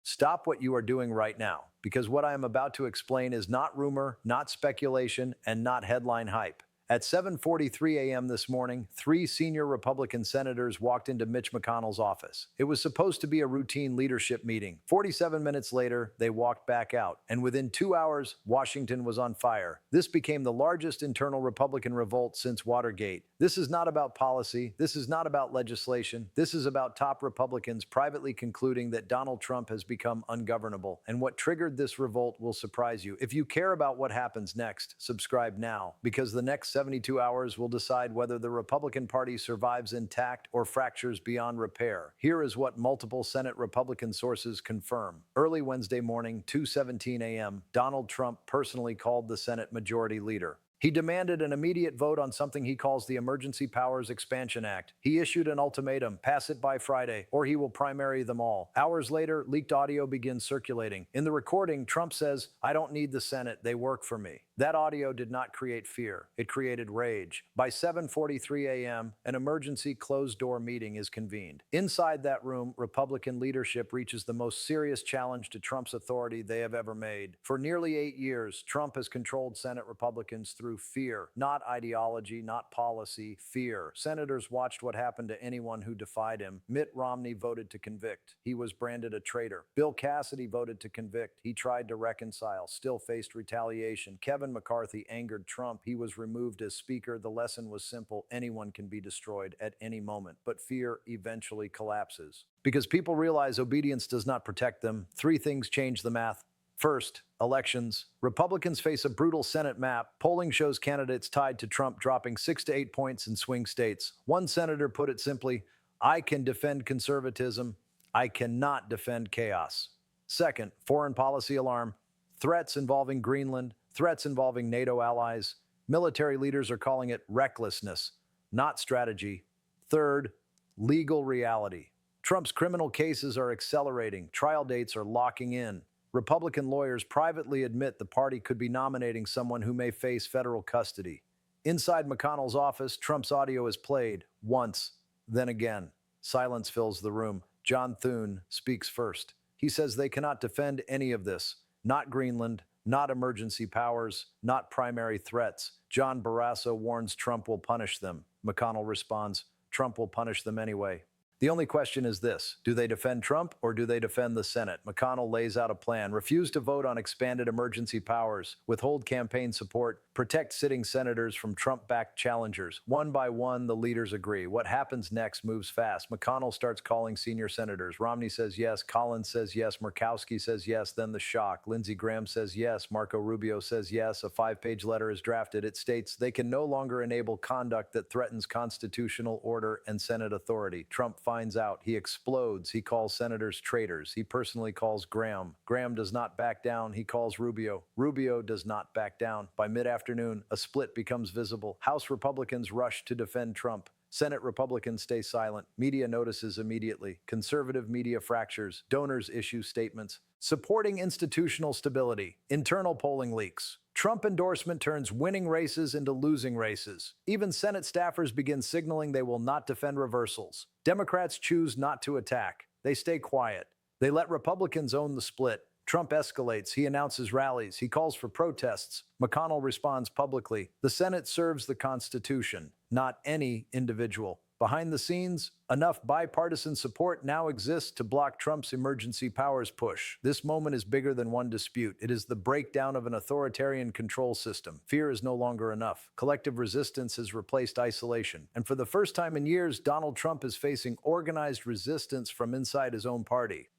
Stop what you are doing right now, because what I am about to explain is not rumor, not speculation, and not headline hype. At 7:43 a.m. this morning, three senior Republican senators walked into Mitch McConnell's office. It was supposed to be a routine leadership meeting. 47 minutes later, they walked back out, and within 2 hours, Washington was on fire. This became the largest internal Republican revolt since Watergate. This is not about policy. This is not about legislation. This is about top Republicans privately concluding that Donald Trump has become ungovernable. And what triggered this revolt will surprise you. If you care about what happens next, subscribe now, because the next 72 hours will decide whether the Republican Party survives intact or fractures beyond repair. Here is what multiple Senate Republican sources confirm. Early Wednesday morning, 2:17 a.m., Donald Trump personally called the Senate Majority Leader. He demanded an immediate vote on something he calls the Emergency Powers Expansion Act. He issued an ultimatum: pass it by Friday, or he will primary them all. Hours later, leaked audio begins circulating. In the recording, Trump says, "I don't need the Senate, they work for me." That audio did not create fear. It created rage. By 7:43 a.m., an emergency closed-door meeting is convened. Inside that room, Republican leadership reaches the most serious challenge to Trump's authority they have ever made. For nearly 8 years, Trump has controlled Senate Republicans through fear. Not ideology, not policy, fear. Senators watched what happened to anyone who defied him. Mitt Romney voted to convict. He was branded a traitor. Bill Cassidy voted to convict. He tried to reconcile, still faced retaliation. Kevin McCarthy angered Trump. He was removed as Speaker. The lesson was simple: anyone can be destroyed at any moment, but fear eventually collapses. Because people realize obedience does not protect them, three things change the math. First, elections. Republicans face a brutal Senate map. Polling shows candidates tied to Trump dropping 6 to 8 points in swing states. One senator put it simply: "I can defend conservatism. I cannot defend chaos." Second, foreign policy alarm. Threats involving Greenland, threats involving NATO allies. Military leaders are calling it recklessness, not strategy. Third, legal reality. Trump's criminal cases are accelerating. Trial dates are locking in. Republican lawyers privately admit the party could be nominating someone who may face federal custody. Inside McConnell's office, Trump's audio is played once, then again. Silence fills the room. John Thune speaks first. He says they cannot defend any of this. Not Greenland, not emergency powers, not primary threats. John Barrasso warns Trump will punish them. McConnell responds, Trump will punish them anyway. The only question is this: do they defend Trump or do they defend the Senate? McConnell lays out a plan: refuse to vote on expanded emergency powers, withhold campaign support, protect sitting senators from Trump-backed challengers. One by one, the leaders agree. What happens next moves fast. McConnell starts calling senior senators. Romney says yes, Collins says yes, Murkowski says yes, then the shock. Lindsey Graham says yes, Marco Rubio says yes. A 5-page letter is drafted. It states they can no longer enable conduct that threatens constitutional order and Senate authority. Trump finds out. He explodes. He calls senators traitors. He personally calls Graham. Graham does not back down. He calls Rubio. Rubio does not back down. By mid-afternoon, a split becomes visible. House Republicans rush to defend Trump. Senate Republicans stay silent. Media notices immediately. Conservative media fractures. Donors issue statements. Supporting institutional stability. Internal polling leaks. Trump endorsement turns winning races into losing races. Even Senate staffers begin signaling they will not defend reversals. Democrats choose not to attack. They stay quiet. They let Republicans own the split. Trump escalates. He announces rallies. He calls for protests. McConnell responds publicly. The Senate serves the Constitution, not any individual. Behind the scenes, enough bipartisan support now exists to block Trump's emergency powers push. This moment is bigger than one dispute. It is the breakdown of an authoritarian control system. Fear is no longer enough. Collective resistance has replaced isolation. And for the first time in years, Donald Trump is facing organized resistance from inside his own party.